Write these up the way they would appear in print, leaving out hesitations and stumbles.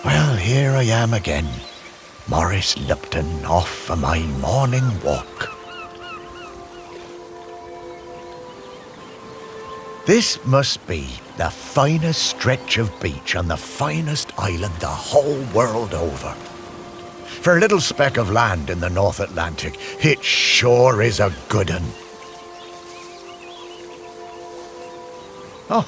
Well, here I am again, Maurice Lupton, off for my morning walk. This must be the finest stretch of beach on the finest island the whole world over. For a little speck of land in the North Atlantic, it sure is a good un. Oh,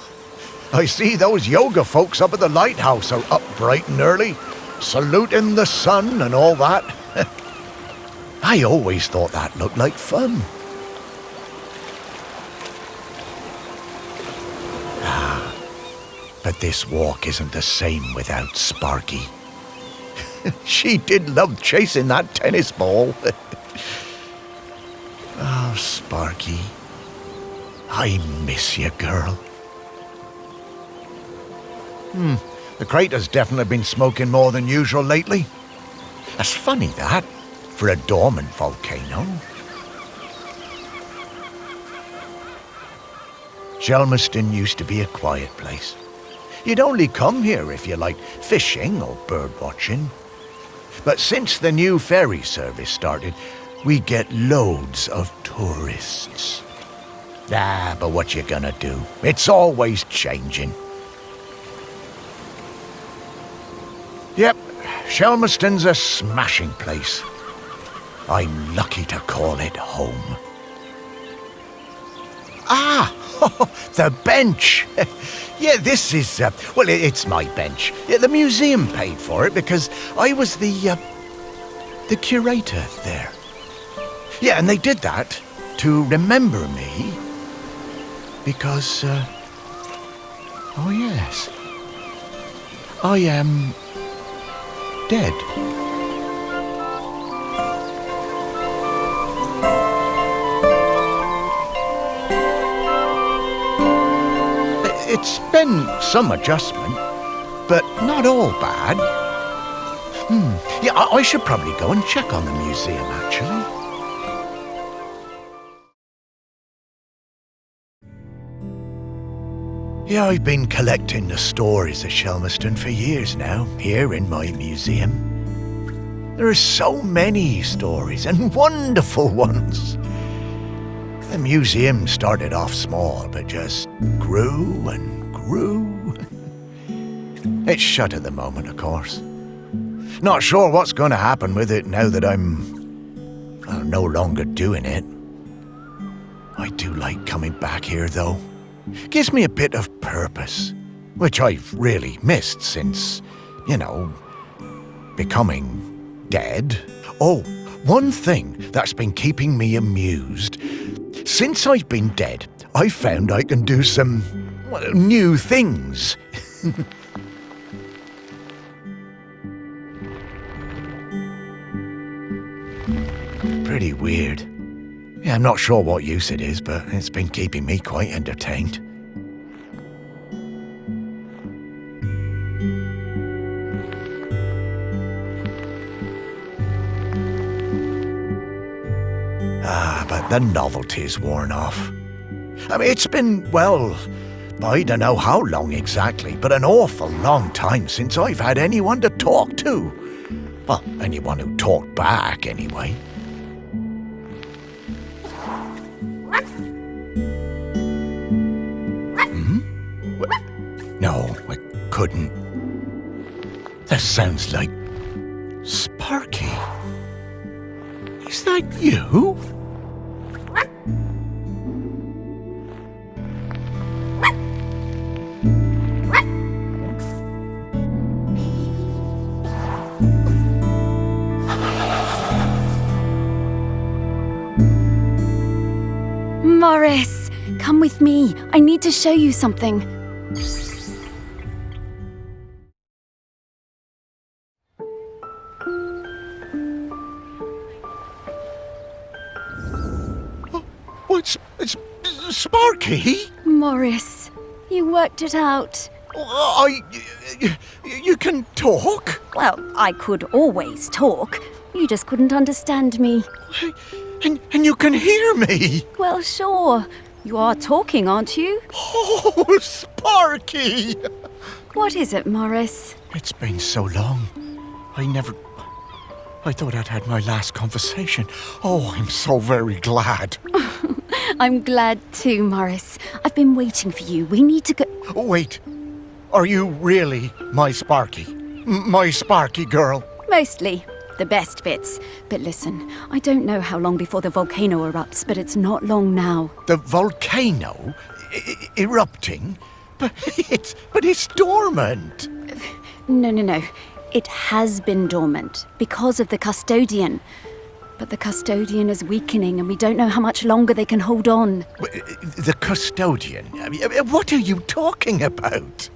I see those yoga folks up at the lighthouse are up bright and early, saluting the sun and all that. I always thought that looked like fun. But this walk isn't the same without Sparky. She did love chasing that tennis ball. Oh, Sparky, I miss you, girl. The crater's definitely been smoking more than usual lately. That's funny, that, for a dormant volcano. Shelmerston used to be a quiet place. You'd only come here if you liked fishing or bird-watching. But since the new ferry service started, we get loads of tourists. But what you gonna do? It's always changing. Yep, Shelmerston's a smashing place. I'm lucky to call it home. The bench. Yeah, this is, it's my bench. Yeah, the museum paid for it because I was the curator there. Yeah, and they did that to remember me because, oh yes, I am dead. It's been some adjustment, but not all bad. Yeah, I should probably go and check on the museum, actually. Yeah, I've been collecting the stories of Shelmerston for years now, here in my museum. There are so many stories, and wonderful ones. The museum started off small, but just grew and grew. It's shut at the moment, of course. Not sure what's going to happen with it now that I'm no longer doing it. I do like coming back here, though. Gives me a bit of purpose, which I've really missed since, becoming dead. Oh, one thing that's been keeping me amused. Since I've been dead, I found I can do some new things. Pretty weird. Yeah, I'm not sure what use it is, but it's been keeping me quite entertained. But the novelty's worn off. I mean, it's been, I don't know how long exactly, but an awful long time since I've had anyone to talk to. Well, anyone who talked back, anyway. No, I couldn't. That sounds like Sparky. Is that you? Maurice, come with me. I need to show you something. It's Sparky? Maurice, you worked it out. You can talk? Well, I could always talk. You just couldn't understand me. And you can hear me? Well, sure. You are talking, aren't you? Oh, Sparky! What is it, Morris? It's been so long. I thought I'd had my last conversation. Oh, I'm so very glad. I'm glad too, Morris. I've been waiting for you. We need to go... Wait, are you really my Sparky? My Sparky girl? Mostly. The best bits. But listen, I don't know how long before the volcano erupts, but it's not long now. The volcano erupting? But it's dormant. No. It has been dormant because of the custodian. But the custodian is weakening and we don't know how much longer they can hold on. The custodian? What are you talking about?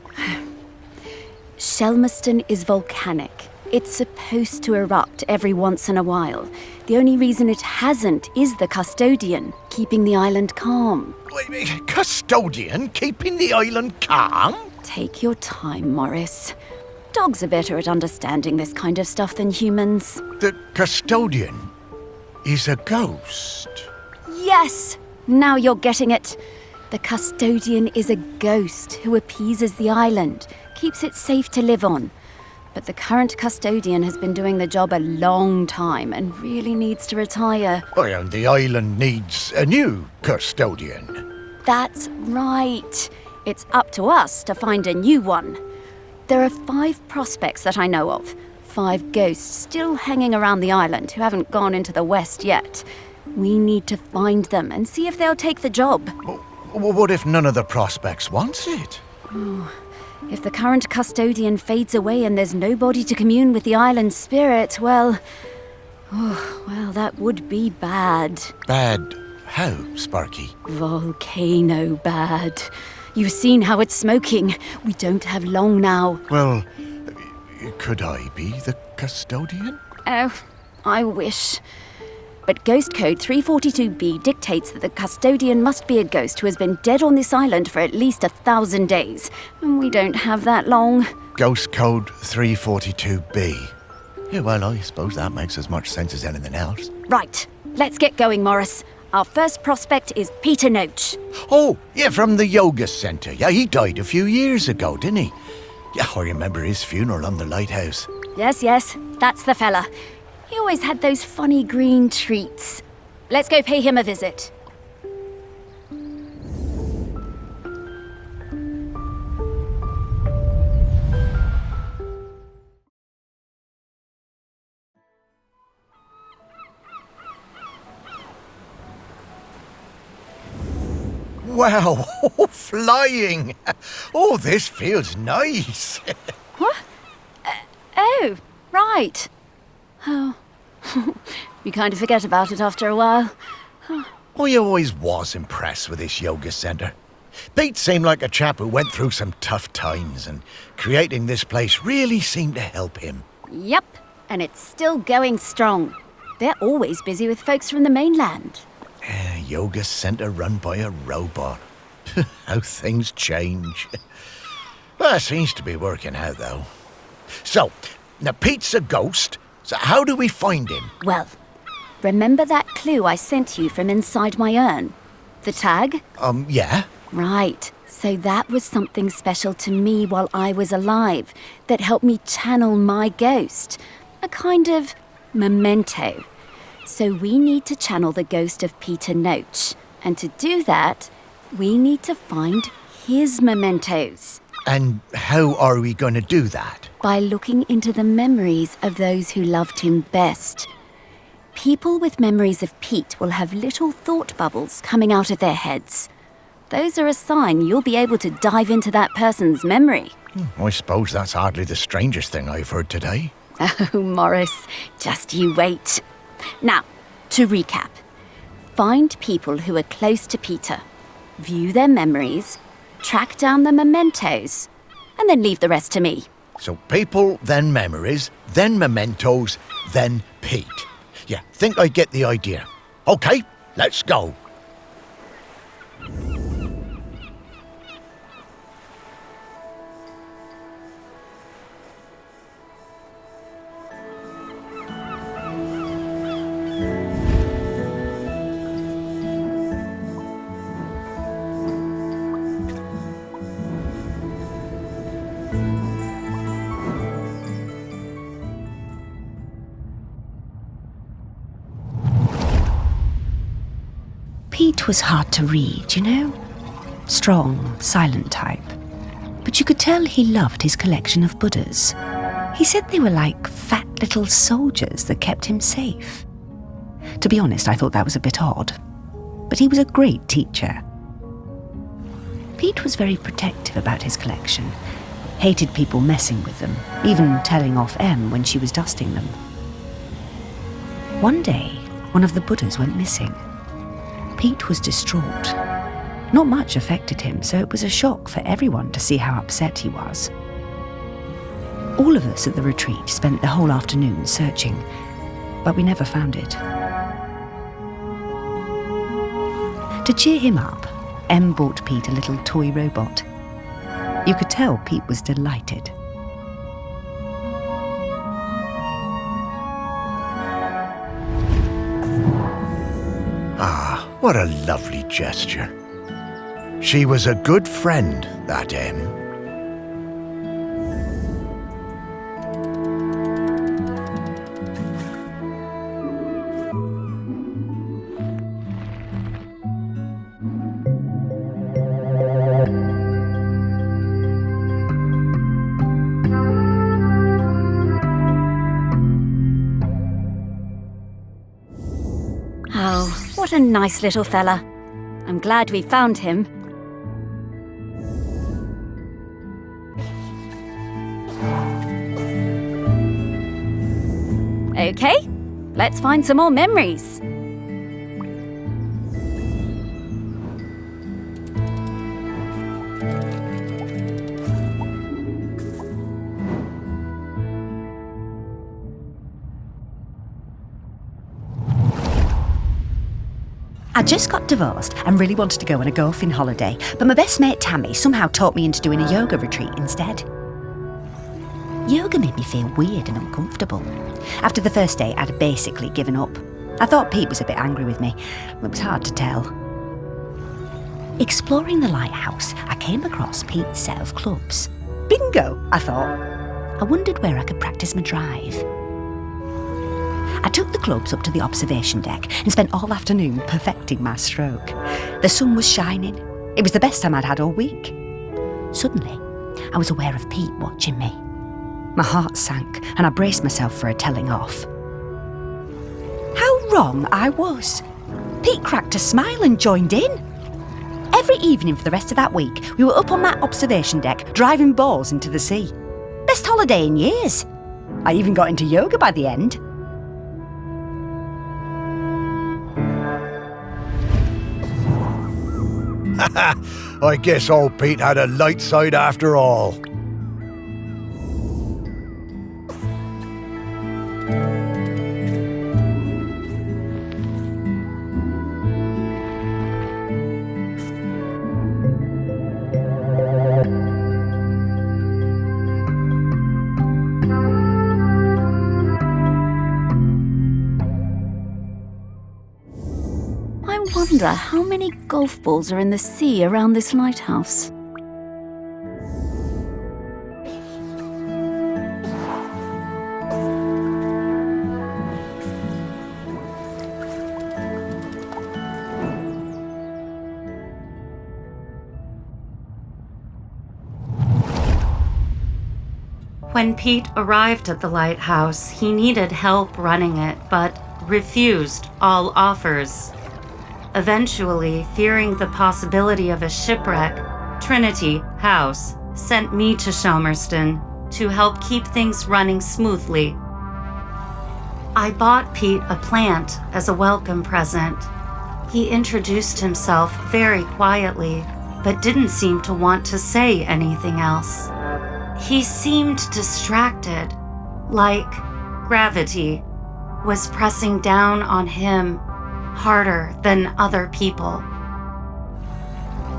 Shelmerston is volcanic. It's supposed to erupt every once in a while. The only reason it hasn't is the custodian, keeping the island calm. Custodian keeping the island calm? Take your time, Morris. Dogs are better at understanding this kind of stuff than humans. The custodian is a ghost. Yes! Now you're getting it. The custodian is a ghost who appeases the island, keeps it safe to live on. But the current custodian has been doing the job a long time and really needs to retire. Well, and the island needs a new custodian. That's right. It's up to us to find a new one. There are 5 prospects that I know of. 5 ghosts still hanging around the island who haven't gone into the west yet. We need to find them and see if they'll take the job. What if none of the prospects wants it? If the current custodian fades away and there's nobody to commune with the island's spirit, well, that would be bad. Bad how, Sparky? Volcano bad. You've seen how it's smoking. We don't have long now. Well, could I be the custodian? Oh, I wish. But Ghost Code 342B dictates that the custodian must be a ghost who has been dead on this island for at least 1,000 days. And we don't have that long. Ghost Code 342B. Yeah, well, I suppose that makes as much sense as anything else. Right. Let's get going, Morris. Our first prospect is Peter Noach. Oh, yeah, from the yoga centre. Yeah, he died a few years ago, didn't he? Yeah, I remember his funeral on the lighthouse. Yes, that's the fella. He always had those funny green treats. Let's go pay him a visit. Wow, flying! Oh, this feels nice. What? Oh, right. Oh, you kind of forget about it after a while. I always was impressed with this yoga centre. Pete seemed like a chap who went through some tough times, and creating this place really seemed to help him. Yep, and it's still going strong. They're always busy with folks from the mainland. Yoga centre run by a robot. How things change. Well, it seems to be working out, though. So, now Pete's a ghost, so how do we find him? Well, remember that clue I sent you from inside my urn? The tag? Yeah. Right. So that was something special to me while I was alive that helped me channel my ghost. A kind of memento. So we need to channel the ghost of Peter Noach. And to do that, we need to find his mementos. And how are we going to do that? By looking into the memories of those who loved him best. People with memories of Pete will have little thought bubbles coming out of their heads. Those are a sign you'll be able to dive into that person's memory. I suppose that's hardly the strangest thing I've heard today. Oh, Morris, just you wait. Now, to recap. Find people who are close to Peter. View their memories. Track down the mementos. And then leave the rest to me. So people, then memories, then mementos, then Pete. Yeah, think I get the idea. Okay, let's go. Pete was hard to read, you know? Strong, silent type. But you could tell he loved his collection of Buddhas. He said they were like fat little soldiers that kept him safe. To be honest, I thought that was a bit odd. But he was a great teacher. Pete was very protective about his collection. Hated people messing with them, even telling off Em when she was dusting them. One day, one of the Buddhas went missing. Pete was distraught. Not much affected him, so it was a shock for everyone to see how upset he was. All of us at the retreat spent the whole afternoon searching, but we never found it. To cheer him up, Em bought Pete a little toy robot. You could tell Pete was delighted. Ah, what a lovely gesture. She was a good friend, that Em. Oh, what a nice little fella. I'm glad we found him. Okay, let's find some more memories. I just got divorced and really wanted to go on a golfing holiday, but my best mate Tammy somehow talked me into doing a yoga retreat instead. Yoga made me feel weird and uncomfortable. After the first day, I'd basically given up. I thought Pete was a bit angry with me. It was hard to tell. Exploring the lighthouse, I came across Pete's set of clubs. Bingo, I thought. I wondered where I could practice my drive. I took the clubs up to the observation deck and spent all afternoon perfecting my stroke. The sun was shining. It was the best time I'd had all week. Suddenly, I was aware of Pete watching me. My heart sank and I braced myself for a telling off. How wrong I was. Pete cracked a smile and joined in. Every evening for the rest of that week, we were up on that observation deck, driving balls into the sea. Best holiday in years. I even got into yoga by the end. I guess old Pete had a light side after all. I wonder how many golf balls are in the sea around this lighthouse. When Pete arrived at the lighthouse, he needed help running it, but refused all offers. Eventually, fearing the possibility of a shipwreck, Trinity House sent me to Shelmerston to help keep things running smoothly. I bought Pete a plant as a welcome present. He introduced himself very quietly, but didn't seem to want to say anything else. He seemed distracted, like gravity was pressing down on him harder than other people.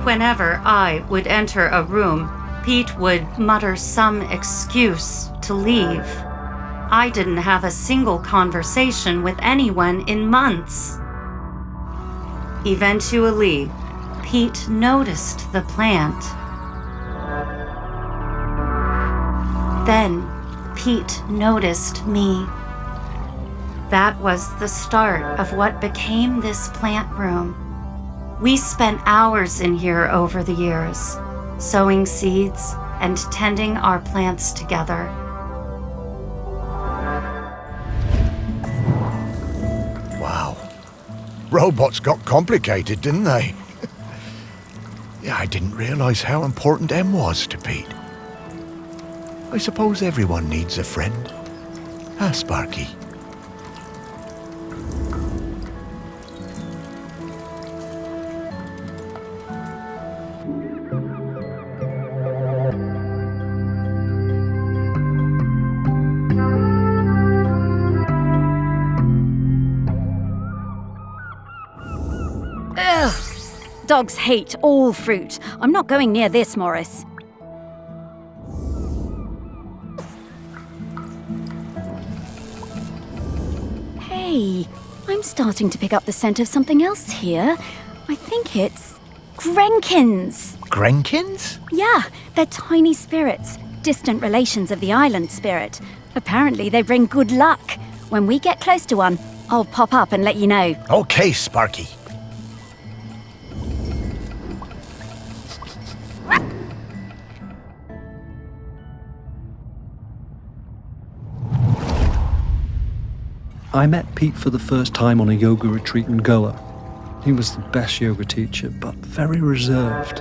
Whenever I would enter a room, Pete would mutter some excuse to leave. I didn't have a single conversation with anyone in months. Eventually, Pete noticed the plant. Then Pete noticed me. That was the start of what became this plant room. We spent hours in here over the years, sowing seeds and tending our plants together. Wow. Robots got complicated, didn't they? Yeah, I didn't realize how important Em was to Pete. I suppose everyone needs a friend. Ah, Sparky. Ugh! Dogs hate all fruit. I'm not going near this, Morris. Hey, I'm starting to pick up the scent of something else here. I think it's Grenkins. Grenkins? Yeah, they're tiny spirits, distant relations of the island spirit. Apparently they bring good luck. When we get close to one, I'll pop up and let you know. Okay, Sparky. I met Pete for the first time on a yoga retreat in Goa. He was the best yoga teacher, but very reserved.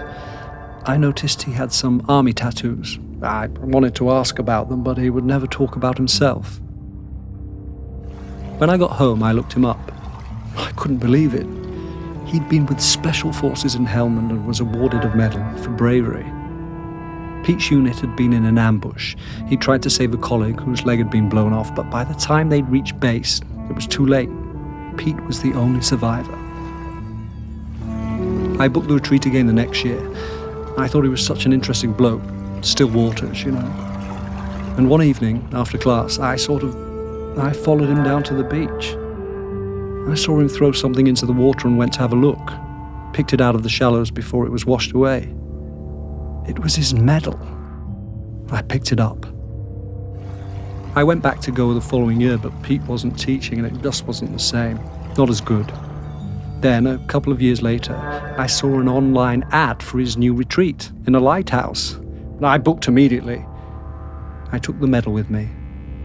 I noticed he had some army tattoos. I wanted to ask about them, but he would never talk about himself. When I got home, I looked him up. I couldn't believe it. He'd been with Special Forces in Helmand and was awarded a medal for bravery. Pete's unit had been in an ambush. He tried to save a colleague whose leg had been blown off, but by the time they'd reached base, it was too late. Pete was the only survivor. I booked the retreat again the next year. I thought he was such an interesting bloke. Still waters, you know. And one evening, after class, I followed him down to the beach. I saw him throw something into the water and went to have a look. Picked it out of the shallows before it was washed away. It was his medal. I picked it up. I went back to Goa the following year, but Pete wasn't teaching and it just wasn't the same. Not as good. Then, a couple of years later, I saw an online ad for his new retreat in a lighthouse. I booked immediately. I took the medal with me.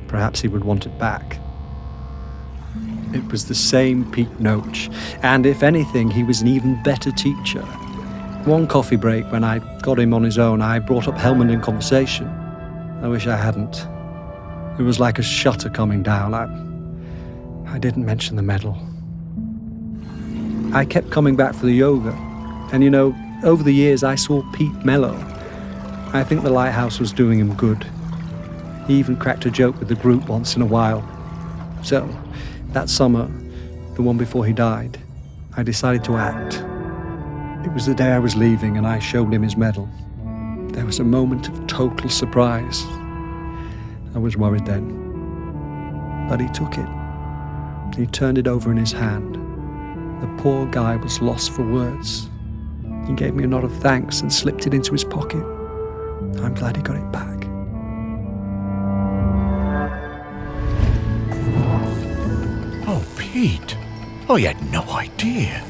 Perhaps he would want it back. It was the same Pete Noach, and if anything, he was an even better teacher. One coffee break, when I got him on his own, I brought up Helmand in conversation. I wish I hadn't. It was like a shutter coming down. I didn't mention the medal. I kept coming back for the yoga, and you know, over the years I saw Pete mellow. I think the lighthouse was doing him good. He even cracked a joke with the group once in a while. So, that summer, the one before he died, I decided to act. It was the day I was leaving and I showed him his medal. There was a moment of total surprise. I was worried then. But he took it. He turned it over in his hand. The poor guy was lost for words. He gave me a nod of thanks and slipped it into his pocket. I'm glad he got it back. Oh, Pete. I had no idea.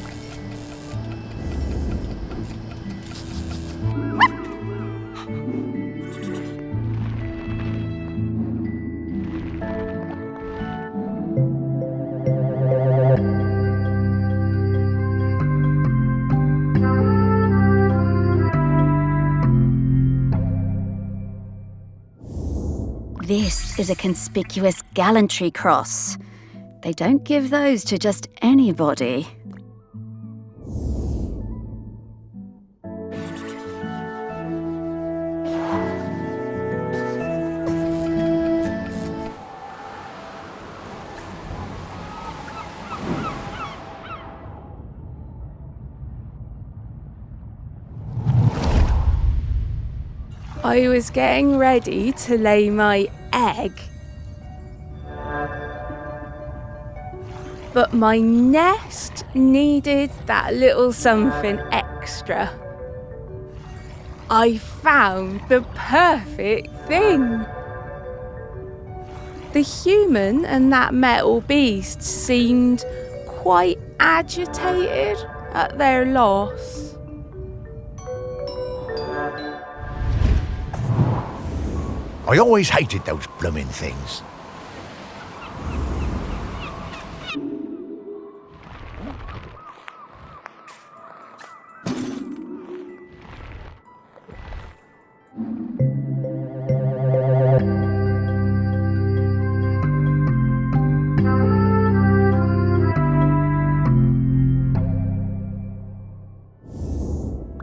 This is a conspicuous gallantry cross. They don't give those to just anybody. I was getting ready to lay my egg, but my nest needed that little something extra. I found the perfect thing. The human and that metal beast seemed quite agitated at their loss. I always hated those blooming things.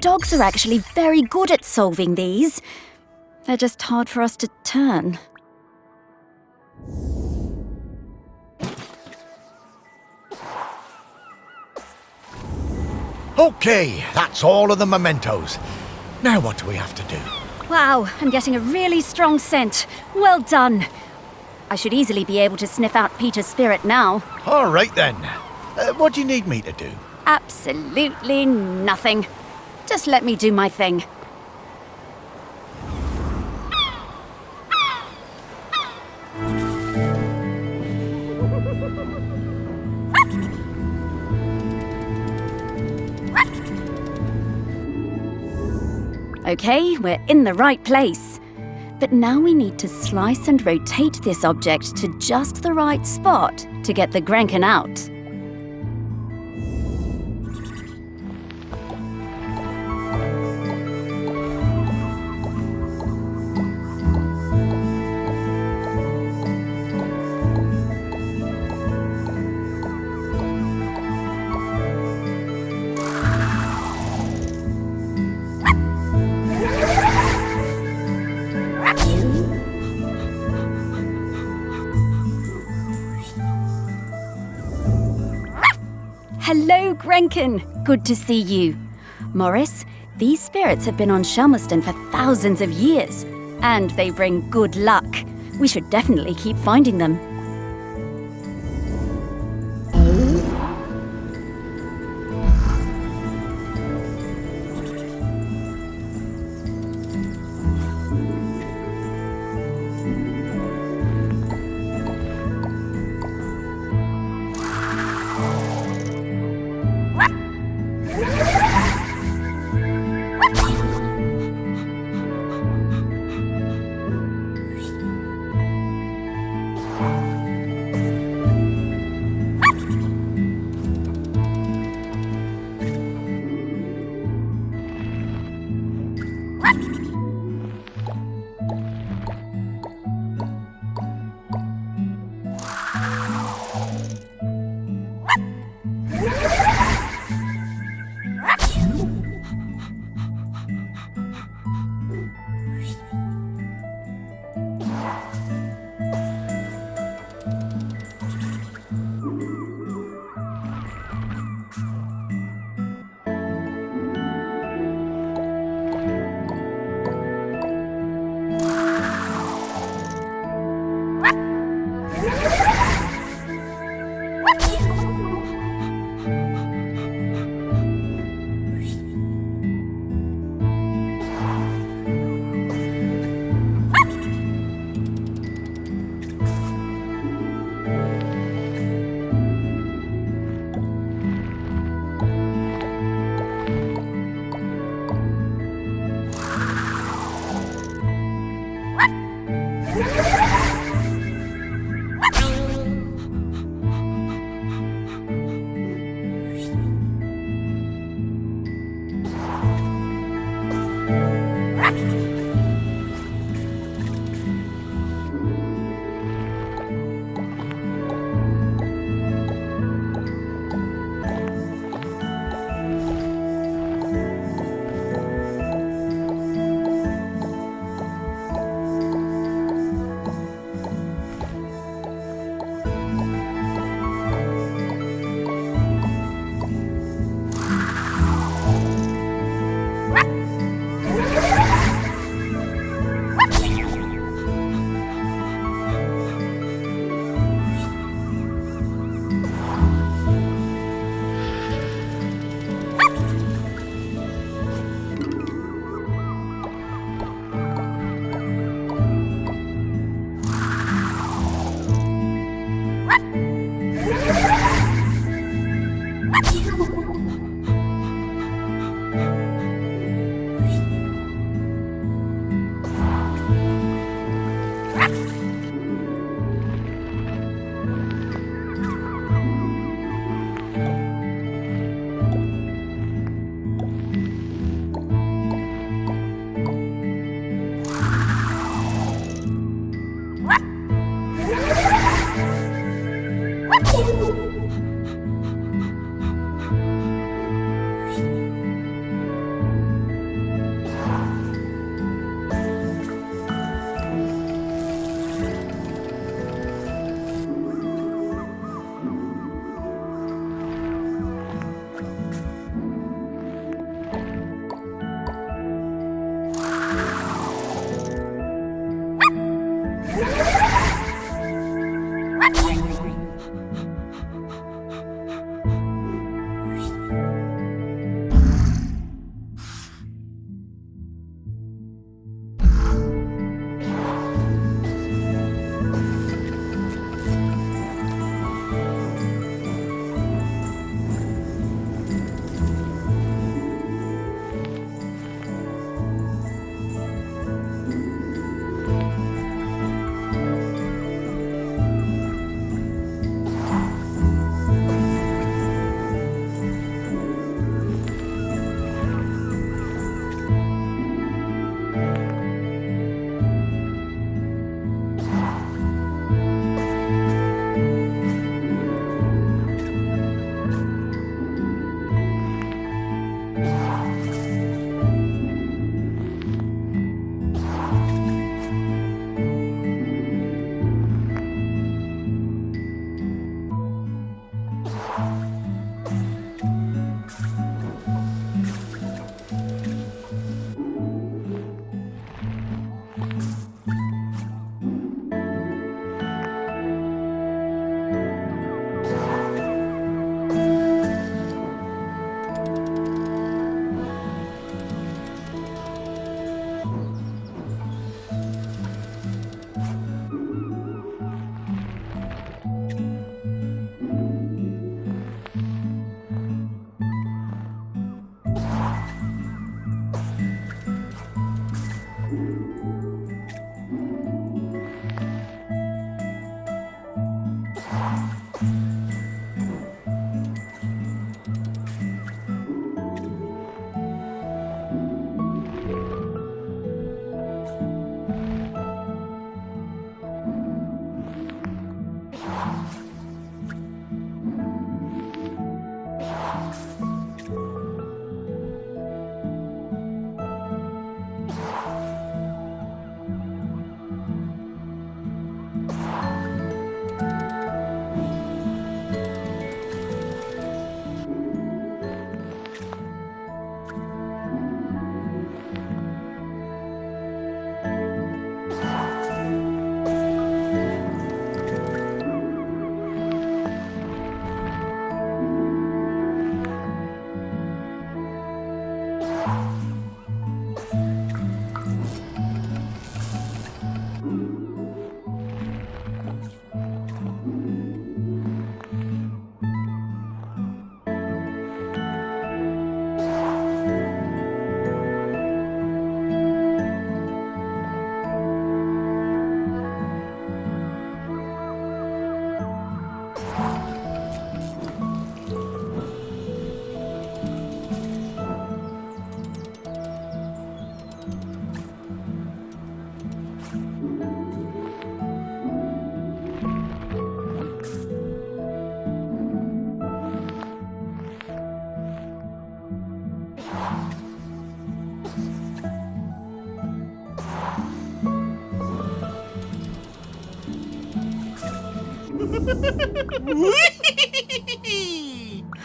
Dogs are actually very good at solving these. They're just hard for us to turn. Okay, that's all of the mementos. Now what do we have to do? Wow, I'm getting a really strong scent. Well done. I should easily be able to sniff out Peter's spirit now. All right then. What do you need me to do? Absolutely nothing. Just let me do my thing. Okay, we're in the right place. But now we need to slice and rotate this object to just the right spot to get the Grenken out. Hello, Grenken. Good to see you. Morris, these spirits have been on Shelmerston for thousands of years, and they bring good luck. We should definitely keep finding them.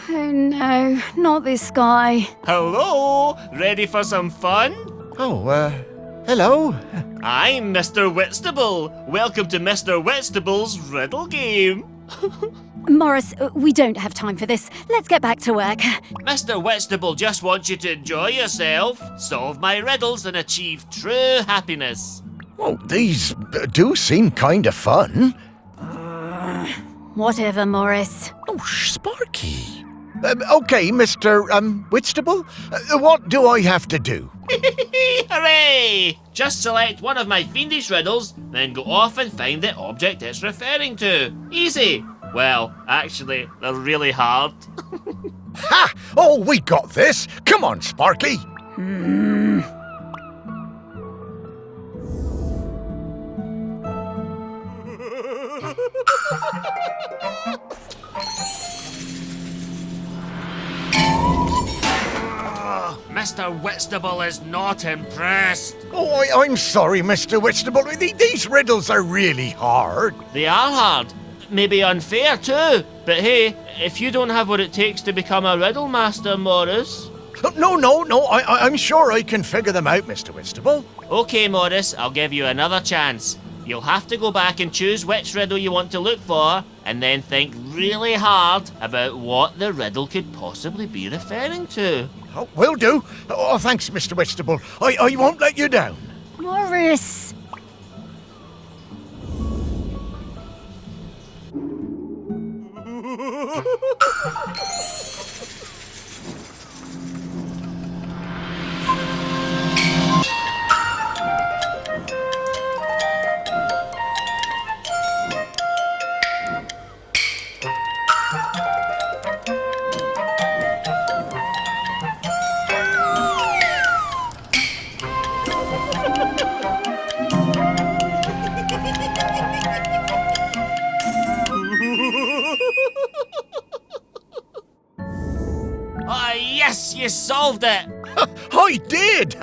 Oh no, not this guy. Hello, ready for some fun? Oh, hello. I'm Mr. Whitstable. Welcome to Mr. Whitstable's riddle game. Morris, we don't have time for this. Let's get back to work. Mr. Whitstable just wants you to enjoy yourself, solve my riddles, and achieve true happiness. Oh, these do seem kind of fun. Whatever, Morris. Oh, Sparky. Okay, Mr. Whitstable, what do I have to do? Hooray! Just select one of my fiendish riddles, then go off and find the object it's referring to. Easy. Well, actually, they're really hard. Ha! Oh, we got this. Come on, Sparky. Mr. Whitstable is not impressed. Oh, I'm sorry, Mr. Whitstable. These riddles are really hard. They are hard. Maybe unfair too. But hey, if you don't have what it takes to become a riddle master, Morris... No, I'm sure I can figure them out, Mr. Whitstable. Okay, Morris, I'll give you another chance. You'll have to go back and choose which riddle you want to look for, and then think really hard about what the riddle could possibly be referring to. Oh, will do. Oh, thanks, Mr. Whitstable. I won't let you down. Morris! Ah, yes, you solved it! I did!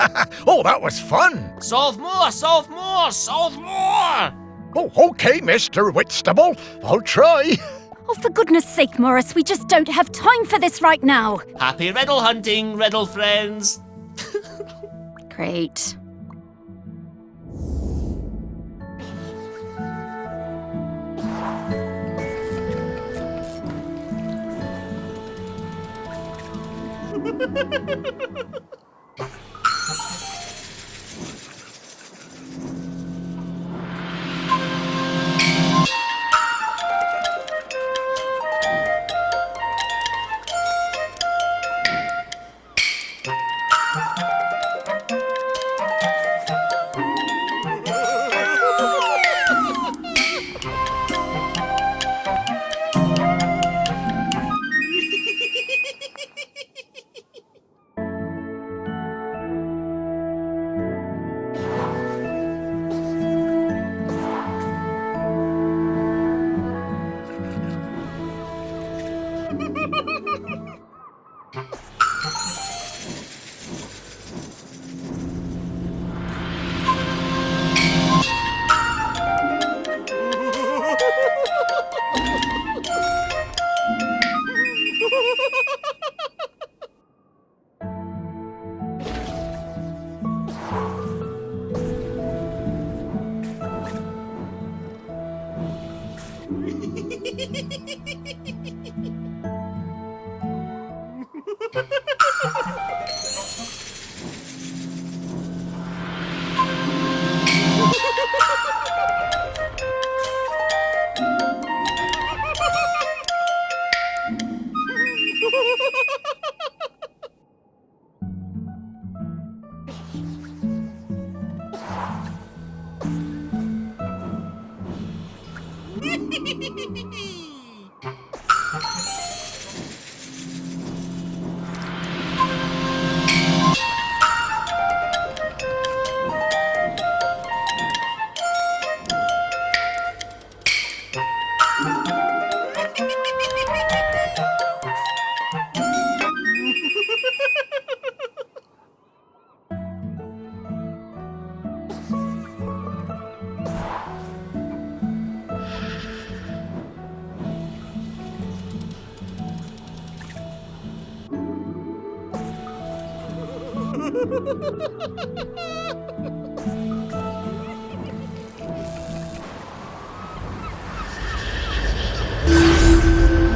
Oh, that was fun. Solve more, solve more, solve more! Oh, okay, Mr. Whitstable. I'll try. Oh, for goodness sake, Morris, we just don't have time for this right now. Happy riddle hunting, riddle friends. Great.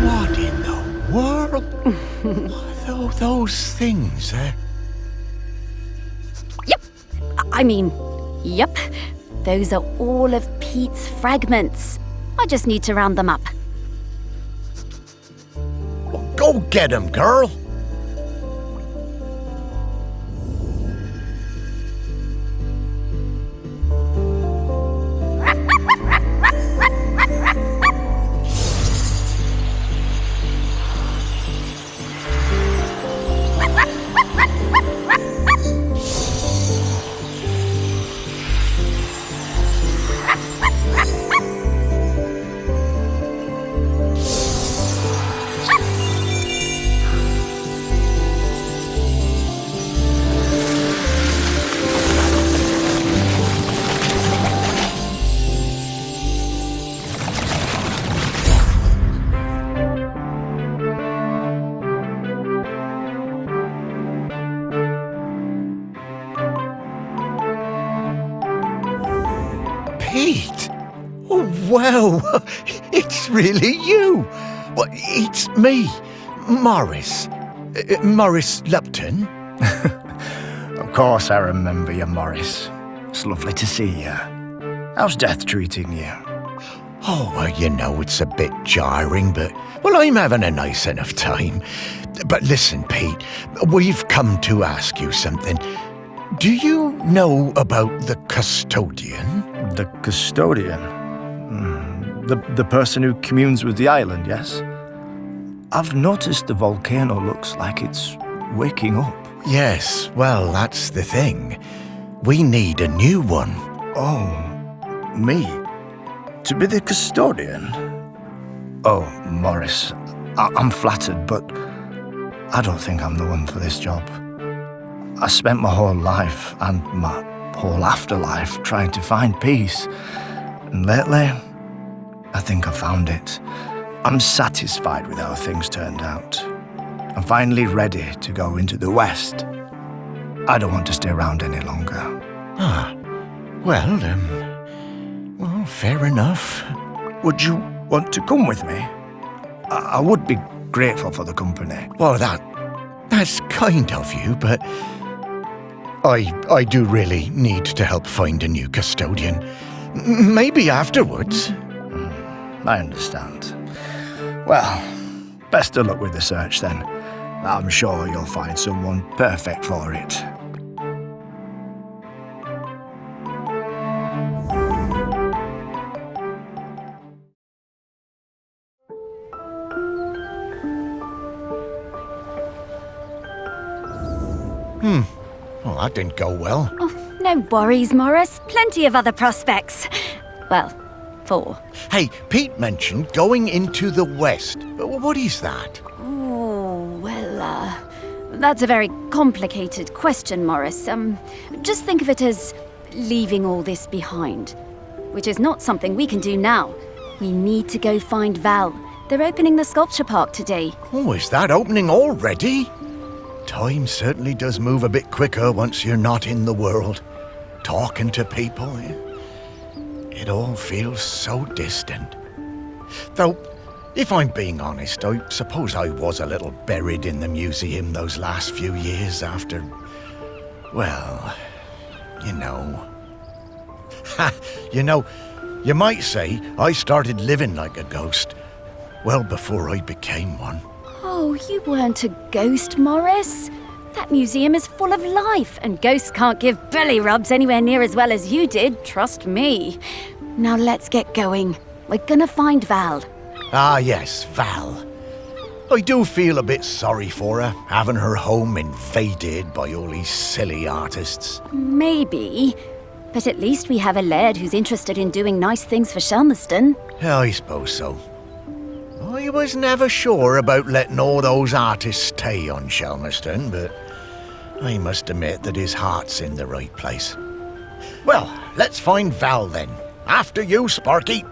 What in the world? Those things, Yep. Yep. Those are all of Pete's fragments. I just need to round them up. Well, go get 'em, girl. Oh, wow, it's really you. Well, it's me, Morris. Morris Lupton. Of course I remember you, Morris. It's lovely to see you. How's death treating you? Oh, well, you know, it's a bit jarring, but, well, I'm having a nice enough time. But listen, Pete, we've come to ask you something. Do you know about the custodian? The custodian? The person who communes with the island, yes? I've noticed the volcano looks like it's waking up. Yes, well, that's the thing. We need a new one. Oh, me? To be the custodian? Oh, Morris, I'm flattered, but I don't think I'm the one for this job. I spent my whole life and my whole afterlife trying to find peace. And lately, I think I found it. I'm satisfied with how things turned out. I'm finally ready to go into the West. I don't want to stay around any longer. Well, fair enough. Would you want to come with me? I would be grateful for the company. Well, that's kind of you, but I do really need to help find a new custodian. Maybe afterwards. I understand. Well, best of luck with the search then. I'm sure you'll find someone perfect for it. Well, that didn't go well. Oh, no worries, Morris. Plenty of other prospects. Well, 4. Hey, Pete mentioned going into the West. What is that? Oh, well, that's a very complicated question, Morris. Just think of it as leaving all this behind, which is not something we can do now. We need to go find Val. They're opening the sculpture park today. Oh, is that opening already? Time certainly does move a bit quicker once you're not in the world. Talking to people, it all feels so distant. Though, if I'm being honest, I suppose I was a little buried in the museum those last few years after, well, you know. You might say I started living like a ghost well before I became one. Oh, you weren't a ghost, Morris. That museum is full of life, and ghosts can't give belly rubs anywhere near as well as you did, trust me. Now let's get going. We're gonna find Val. Ah, yes, Val. I do feel a bit sorry for her, having her home invaded by all these silly artists. Maybe, but at least we have a laird who's interested in doing nice things for Shelmerston. Yeah, I suppose so. I was never sure about letting all those artists stay on Shelmerston, but I must admit that his heart's in the right place. Well, let's find Val then. After you, Sparky.